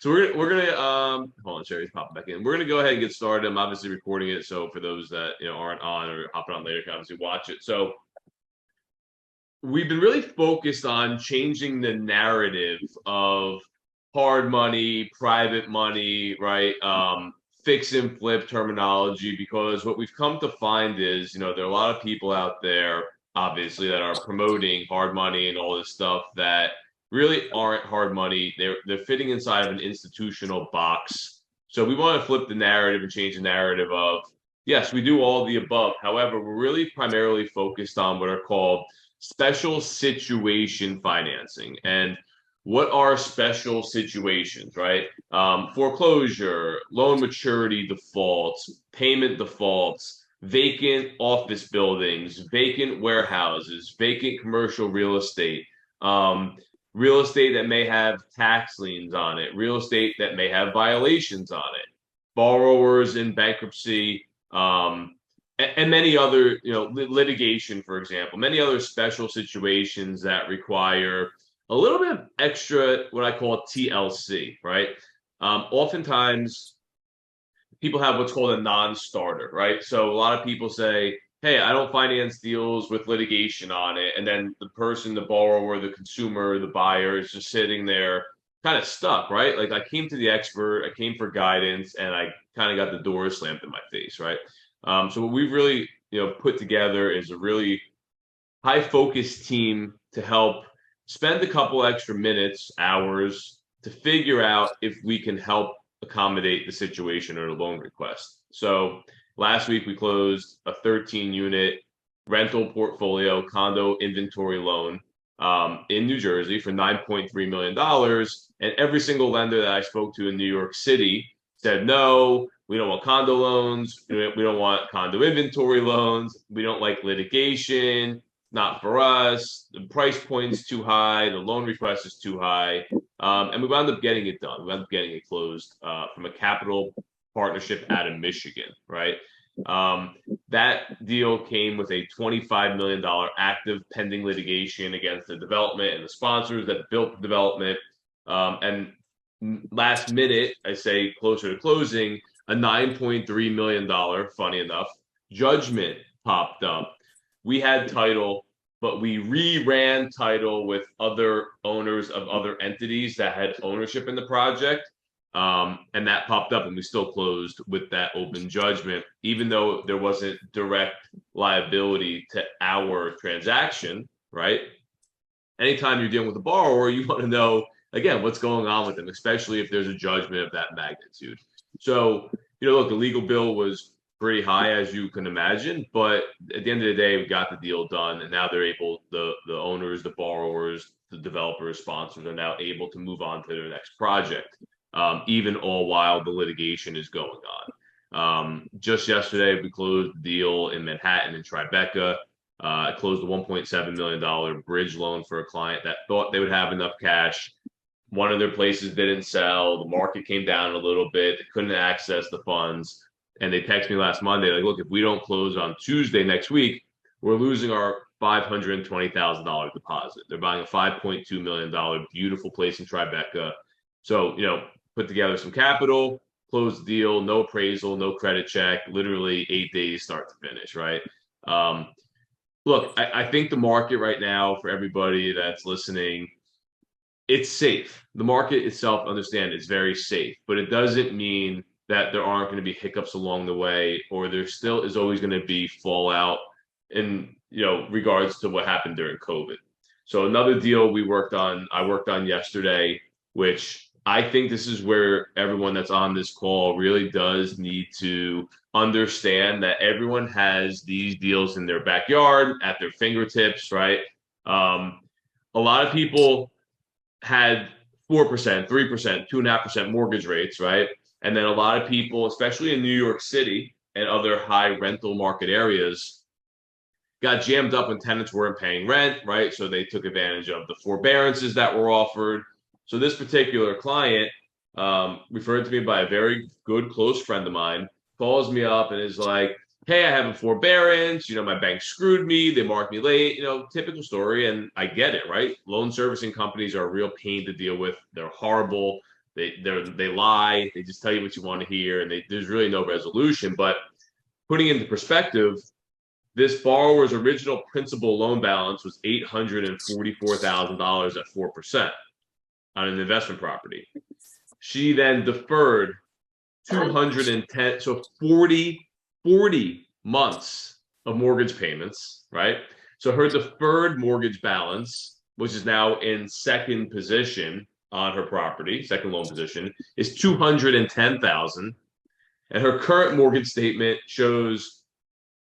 So we're gonna hold on, Sherry's popping back in. We're gonna go ahead and get started. I'm obviously recording it, so for those that aren't on or hopping on later, can obviously watch it. So we've been really focused on changing the narrative of hard money, private money, right? Fix and flip terminology, because what we've come to find is, there are a lot of people out there, obviously, that are promoting hard money and all this stuff that really aren't hard money. They're fitting inside of an institutional box. So we want to flip the narrative and change the narrative of, yes, we do all of the above. However, we're really primarily focused on what are called special situation financing. And what are special situations, right? Foreclosure, loan maturity defaults, payment defaults, vacant office buildings, vacant warehouses, vacant commercial um, real estate that may have tax liens on it, real estate that may have violations on it, borrowers in bankruptcy, and many other, litigation, for example, many other special situations that require a little bit of extra, what I call TLC, right? Oftentimes, people have what's called a non-starter, right? So a lot of people say, "Hey, I don't finance deals with litigation on it," and then the person, the borrower, the consumer, the buyer is just sitting there, kind of stuck, right? Like, I came to the expert, I came for guidance, and I kind of got the door slammed in my face, right? So what we've really, put together is a really high focus team to help spend a couple extra minutes, hours to figure out if we can help accommodate the situation or the loan request. So last week we closed a 13 unit rental portfolio condo inventory loan in New Jersey for $9.3 million. And every single lender that I spoke to in New York City said, no, we don't want condo loans. We don't want condo inventory loans. We don't like litigation. Not for us. The price point is too high. The loan request is too high. And we wound up getting it done. We wound up getting it closed from a capital partnership out of Michigan, right? That deal came with a $25 million active pending litigation against the development and the sponsors that built the development. And last minute, I say closer to closing, a $9.3 million, funny enough, judgment popped up. We had title, but we re-ran title with other owners of other entities that had ownership in the project. And that popped up, and we still closed with that open judgment, even though there wasn't direct liability to our transaction, right? Anytime you're dealing with a borrower, you want to know, again, what's going on with them, especially if there's a judgment of that magnitude. So, look, the legal bill was pretty high, as you can imagine, but at the end of the day, we got the deal done, and now they're able, the owners, the borrowers, the developers, sponsors are now able to move on to their next project, even all while the litigation is going on. Just yesterday, we closed the deal in Manhattan and Tribeca. I closed a $1.7 million bridge loan for a client that thought they would have enough cash. One of their places didn't sell. The market came down a little bit. They couldn't access the funds. And they texted me last Monday, like, look, if we don't close on Tuesday next week, we're losing our $520,000 deposit. They're buying a $5.2 million beautiful place in Tribeca. So, put together some capital, close the deal, no appraisal, no credit check, literally 8 days start to finish, right? Look, I think the market right now, for everybody that's listening, it's safe. The market itself, understand, is very safe, but it doesn't mean that there aren't going to be hiccups along the way, or there still is always going to be fallout in, regards to what happened during COVID. So another deal I worked on yesterday, which I think this is where everyone that's on this call really does need to understand that everyone has these deals in their backyard at their fingertips, right? A lot of people had 4%, 3%, 2.5% mortgage rates, right? And then a lot of people, especially in New York City and other high rental market areas, got jammed up when tenants weren't paying rent, right? So they took advantage of the forbearances that were offered. So this particular client, referred to me by a very good close friend of mine, calls me up and is like, hey, I have a forbearance, my bank screwed me, they marked me late, typical story. And I get it, right? Loan servicing companies are a real pain to deal with. They're horrible. They lie. They just tell you what you want to hear, and there's really no resolution. But putting into perspective, this borrower's original principal loan balance was $844,000 at 4% on an investment property. She then deferred 210, so 40 months of mortgage payments, right? So her deferred mortgage balance, which is now in second position on her property, second loan position, is 210,000, and her current mortgage statement shows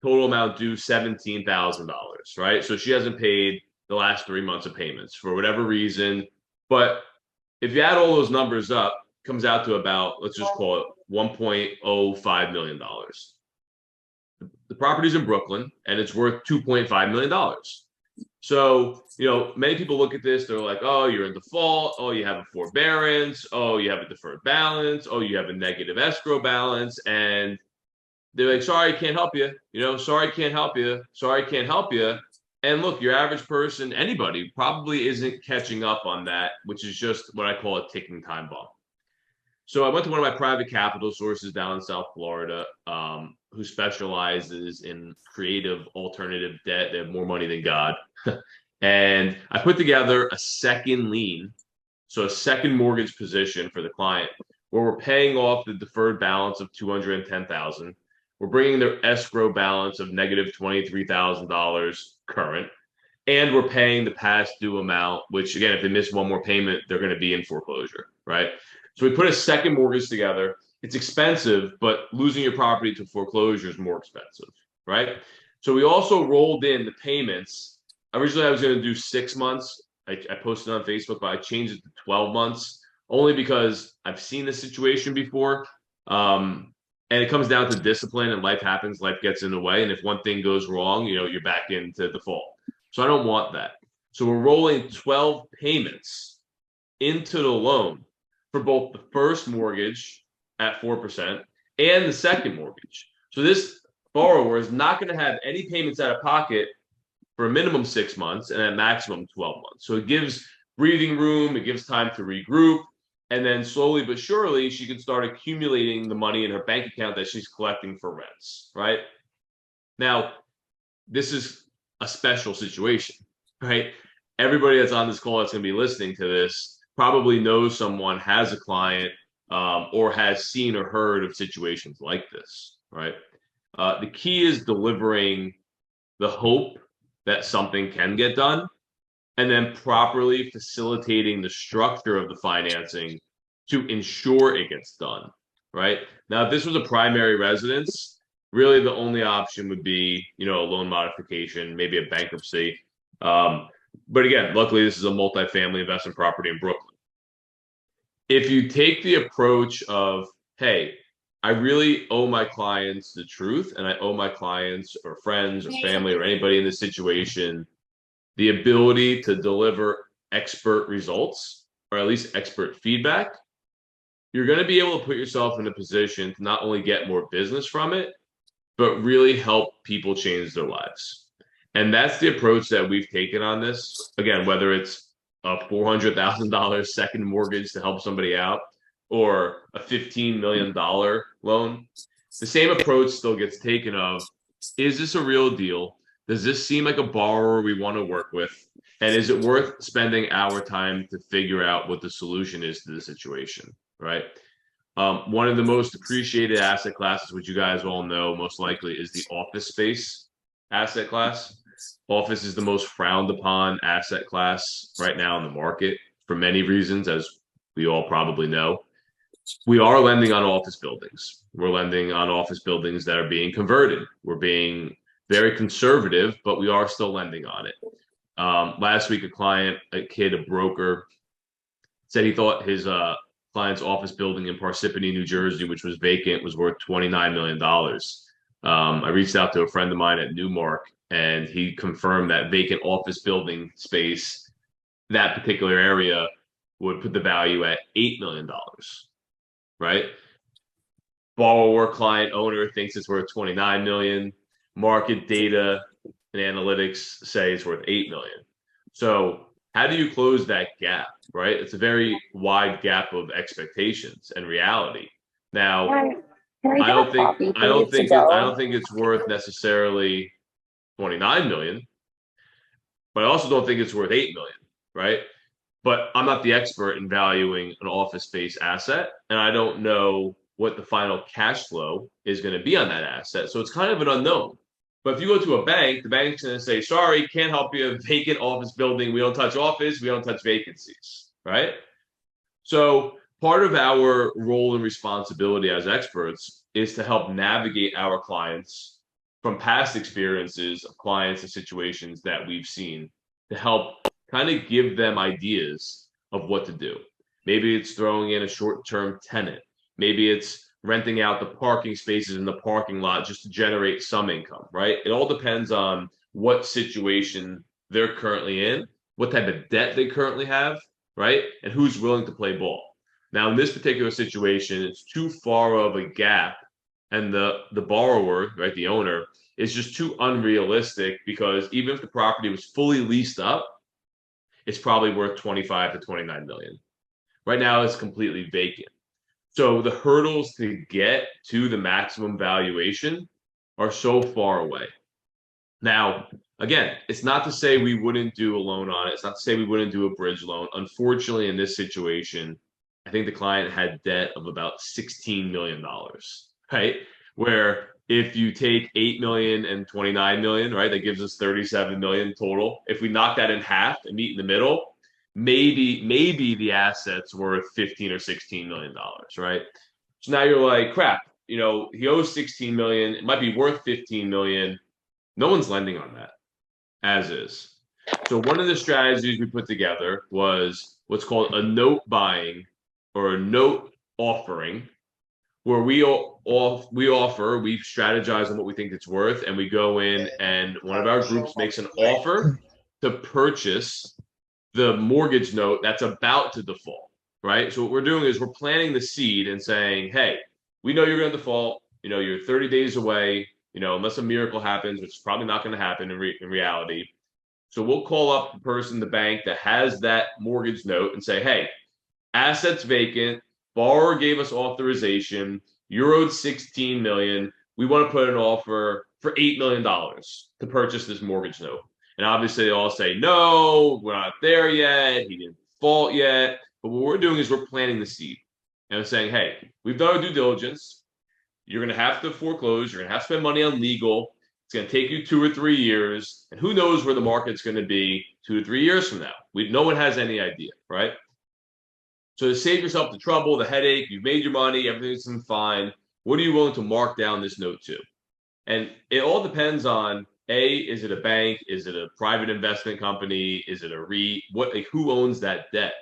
total amount due $17,000, right? So she hasn't paid the last 3 months of payments for whatever reason. But if you add all those numbers up, it comes out to about, let's just call it $1.05 million. The property's in Brooklyn and it's worth $2.5 million. So, many people look at this, they're like, oh, you're in default. Oh, you have a forbearance. Oh, you have a deferred balance. Oh, you have a negative escrow balance. And they're like, sorry, I can't help you. Sorry, I can't help you. Sorry, I can't help you. And look, your average person, anybody, probably isn't catching up on that, which is just what I call a ticking time bomb. So I went to one of my private capital sources down in South Florida, who specializes in creative alternative debt. They have more money than God. And I put together a second lien, so a second mortgage position for the client, where we're paying off the deferred balance of $210,000. We're bringing their escrow balance of negative $23,000 current, and we're paying the past due amount, which again, if they miss one more payment, they're going to be in foreclosure, right? So we put a second mortgage together. It's expensive, but losing your property to foreclosure is more expensive, right? So we also rolled in the payments. Originally, I was going to do 6 months. I posted on Facebook, but I changed it to 12 months only because I've seen this situation before. And it comes down to discipline, and life happens, life gets in the way. And if one thing goes wrong, you're back into default. So I don't want that. So we're rolling 12 payments into the loan for both the first mortgage at 4% and the second mortgage. So this borrower is not going to have any payments out of pocket for a minimum 6 months and a maximum 12 months. So it gives breathing room, it gives time to regroup. And then slowly but surely, she can start accumulating the money in her bank account that she's collecting for rents, right? Now, this is a special situation, right? Everybody that's on this call that's going to be listening to this probably knows someone, has a client, or has seen or heard of situations like this, right? The key is delivering the hope that something can get done, and then properly facilitating the structure of the financing to ensure it gets done, right? Now, if this was a primary residence, really the only option would be, a loan modification, maybe a bankruptcy. But again, luckily, this is a multifamily investment property in Brooklyn. If you take the approach of, hey, I really owe my clients the truth, and I owe my clients or friends or family or anybody in this situation the ability to deliver expert results, or at least expert feedback, you're going to be able to put yourself in a position to not only get more business from it, but really help people change their lives. And that's the approach that we've taken on this. Again, whether it's a $400,000 second mortgage to help somebody out or a $15 million loan, the same approach still gets taken of, is this a real deal? Does this seem like a borrower we want to work with? And is it worth spending our time to figure out what the solution is to the situation, right? One of the most appreciated asset classes, which you guys all know most likely, is the office space asset class. Office is the most frowned upon asset class right now in the market for many reasons, as we all probably know. We are lending on office buildings. We're lending on office buildings that are being converted. We're being very conservative, but we are still lending on it. Last week, a broker, said he thought his client's office building in Parsippany, New Jersey, which was vacant, was worth $29 million. I reached out to a friend of mine at Newmark, and he confirmed that vacant office building space, that particular area, would put the value at $8 million, right? Borrower, client, owner thinks it's worth $29 million. Market data and analytics say it's worth $8 million. So how do you close that gap, right? It's a very wide gap of expectations and reality. Now, Can I get a copy, please, to I Joe? don't think it's worth necessarily 29 million, but I also don't think it's worth 8 million, right? But I'm not the expert in valuing an office space asset, and I don't know what the final cash flow is going to be on that asset. So it's kind of an unknown. But if you go to a bank, the bank's going to say, sorry, can't help you. Vacant office building. We don't touch office. We don't touch vacancies, right? So part of our role and responsibility as experts is to help navigate our clients from past experiences of clients and situations that we've seen to help kind of give them ideas of what to do. Maybe it's throwing in a short-term tenant. Maybe it's renting out the parking spaces in the parking lot just to generate some income, right? It all depends on what situation they're currently in, what type of debt they currently have, right? And who's willing to play ball. Now, in this particular situation, it's too far of a gap, and the borrower, right, the owner, is just too unrealistic because even if the property was fully leased up, it's probably worth 25 to 29 million. Right now, it's completely vacant. So the hurdles to get to the maximum valuation are so far away. Now, again, it's not to say we wouldn't do a loan on it. It's not to say we wouldn't do a bridge loan. Unfortunately, in this situation, I think the client had debt of about $16 million, right? Where if you take 8 million and 29 million, right, that gives us 37 million total. If we knock that in half and meet in the middle, maybe the asset's worth 15 or 16 million dollars, right? So now you're like, crap, he owes 16 million, it might be worth 15 million. No one's lending on that as is. So one of the strategies we put together was what's called a note buying or a note offering, where we strategize on what we think it's worth, and we go in and one of our groups makes an offer to purchase the mortgage note that's about to default, right? So what we're doing is we're planting the seed and saying, hey, we know you're going to default. You're 30 days away. Unless a miracle happens, which is probably not going to happen in reality. So we'll call up the person, the bank that has that mortgage note and say, hey, assets vacant, borrower gave us authorization, you're owed 16 million. We want to put an offer for $8 million to purchase this mortgage note. And obviously they all say, no, we're not there yet. He didn't default yet. But what we're doing is we're planting the seed and saying, hey, we've done our due diligence. You're going to have to foreclose. You're going to have to spend money on legal. It's going to take you 2 or 3 years. And who knows where the market's going to be 2 to 3 years from now? No one has any idea, right? So to save yourself the trouble, the headache, you've made your money, everything's been fine. What are you willing to mark down this note to? And it all depends on A, is it a bank? Is it a private investment company? Is it a REIT? Who owns that debt?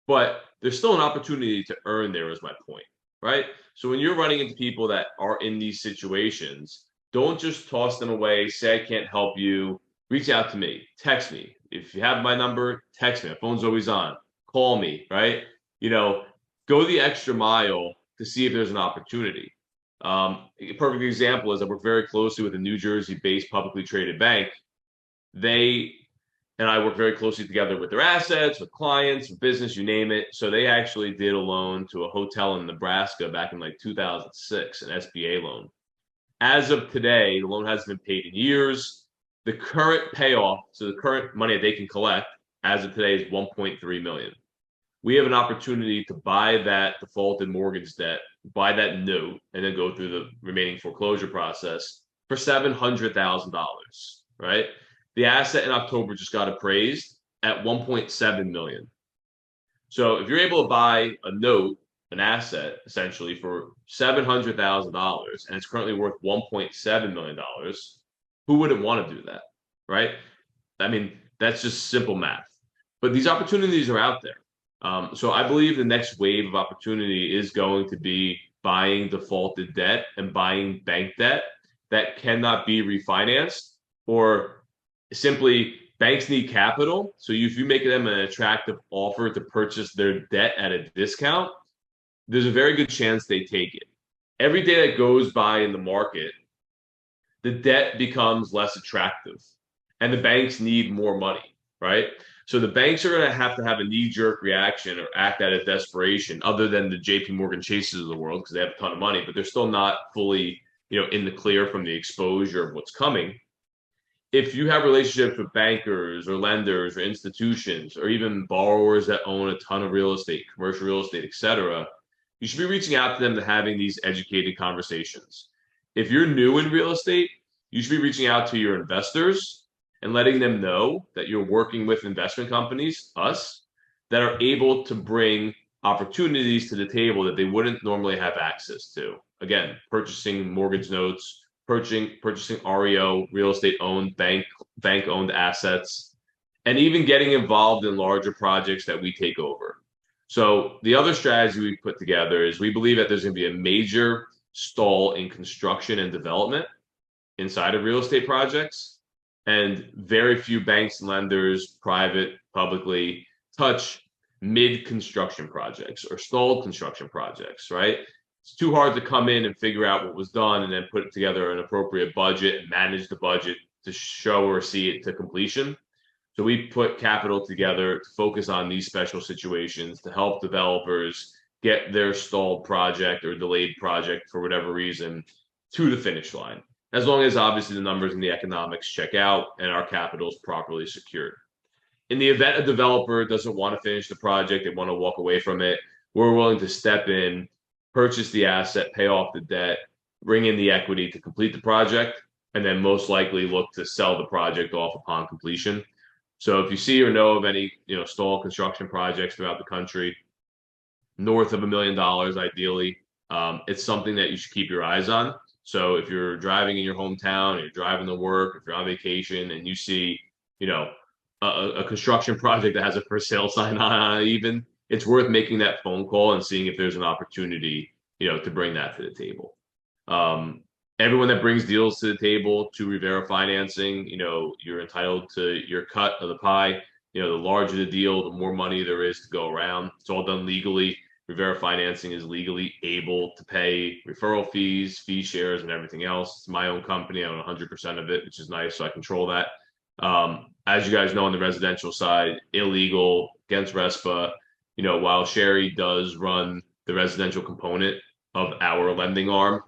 But there's still an opportunity to earn there, is my point, right? So when you're running into people that are in these situations, don't just toss them away, say I can't help you. Reach out to me, text me. If you have my number, text me. My phone's always on. Call me, right? You know, go the extra mile to see if there's an opportunity. A perfect example is I work very closely with a New Jersey-based publicly traded bank. They and I work very closely together with their assets, with clients, with business, you name it. So they actually did a loan to a hotel in Nebraska back in like 2006, an SBA loan. As of today, the loan hasn't been paid in years. The current payoff, so the current money that they can collect as of today is 1.3 million. We have an opportunity to buy that defaulted mortgage debt, buy that note, and then go through the remaining foreclosure process for $700,000, right? The asset in October just got appraised at 1.7 million. So if you're able to buy a note, an asset essentially for $700,000 and it's currently worth $1.7 million, who wouldn't want to do that, right? I mean, that's just simple math. But these opportunities are out there. So I believe the next wave of opportunity is going to be buying defaulted debt and buying bank debt that cannot be refinanced, or simply banks need capital. So if you make them an attractive offer to purchase their debt at a discount, there's a very good chance they take it. Every day that goes by in the market, the debt becomes less attractive and the banks need more money, right? So the banks are going to have a knee-jerk reaction or act out of desperation, other than the JP Morgan Chases of the world, because they have a ton of money, but they're still not fully, in the clear from the exposure of what's coming. If you have relationships with bankers or lenders or institutions or even borrowers that own a ton of real estate, commercial real estate, et cetera, you should be reaching out to them to having these educated conversations. If you're new in real estate, you should be reaching out to your investors and letting them know that you're working with investment companies, us, that are able to bring opportunities to the table that they wouldn't normally have access to. Again, purchasing mortgage notes, purchasing REO, real estate owned, bank owned assets, and even getting involved in larger projects that we take over. So the other strategy we put together is we believe that there's going to be a major stall in construction and development inside of real estate projects, and very few banks and lenders, private, publicly, touch mid-construction projects or stalled construction projects, right? It's too hard to come in and figure out what was done and then put together an appropriate budget and manage the budget to show or see it to completion. So we put capital together to focus on these special situations to help developers get their stalled project or delayed project for whatever reason to the finish line, as long as obviously the numbers and the economics check out and our capital is properly secured. In the event a developer doesn't want to finish the project, they want to walk away from it, we're willing to step in, purchase the asset, pay off the debt, bring in the equity to complete the project, and then most likely look to sell the project off upon completion. So if you see or know of any, stall construction projects throughout the country, north of $1 million, ideally, it's something that you should keep your eyes on. So if you're driving in your hometown, you're driving to work, if you're on vacation and you see, a construction project that has a for sale sign on it, even, it's worth making that phone call and seeing if there's an opportunity, to bring that to the table. Everyone that brings deals to the table to Revera Financing, you're entitled to your cut of the pie. The larger the deal, the more money there is to go around. It's all done legally. Revera Financing is legally able to pay referral fees, fee shares, and everything else. It's my own company. I own 100% of it, which is nice, so I control that. As you guys know, on the residential side, illegal, against RESPA. While Sherry does run the residential component of our lending arm,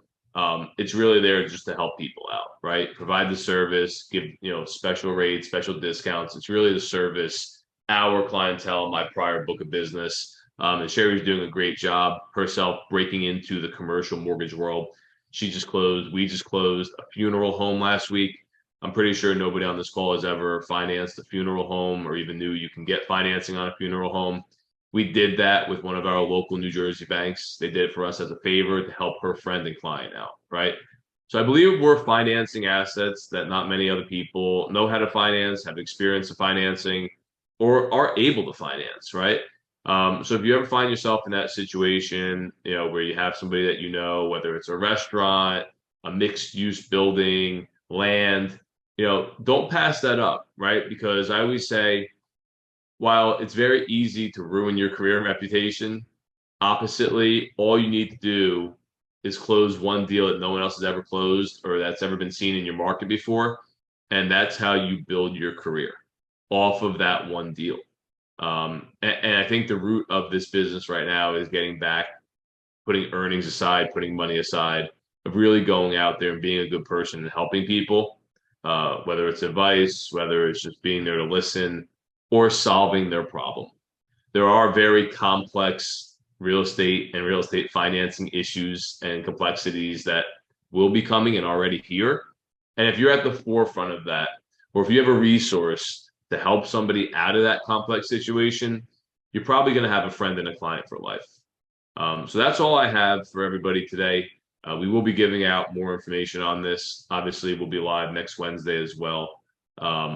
it's really there just to help people out, right? Provide the service, give, special rates, special discounts. It's really to service our clientele, my prior book of business. And Sherry's doing a great job herself breaking into the commercial mortgage world. We just closed a funeral home last week. I'm pretty sure nobody on this call has ever financed a funeral home or even knew you can get financing on a funeral home. We did that with one of our local New Jersey banks. They did it for us as a favor to help her friend and client out, right? So I believe we're financing assets that not many other people know how to finance, have experience of financing, or are able to finance, right? So if you ever find yourself in that situation, where you have somebody that whether it's a restaurant, a mixed use building, land, don't pass that up, right? Because I always say, while it's very easy to ruin your career and reputation, oppositely, all you need to do is close one deal that no one else has ever closed or that's ever been seen in your market before. And that's how you build your career, off of that one deal. And I think the root of this business right now is getting back, putting earnings aside, putting money aside, of really going out there and being a good person and helping people, whether it's advice, whether it's just being there to listen, or solving their problem. There are very complex real estate and real estate financing issues and complexities that will be coming and already here. And if you're at the forefront of that, or if you have a resource to help somebody out of that complex situation, you're probably going to have a friend and a client for life. So that's all I have for everybody today. We will be giving out more information on this. Obviously, we'll be live next Wednesday as well.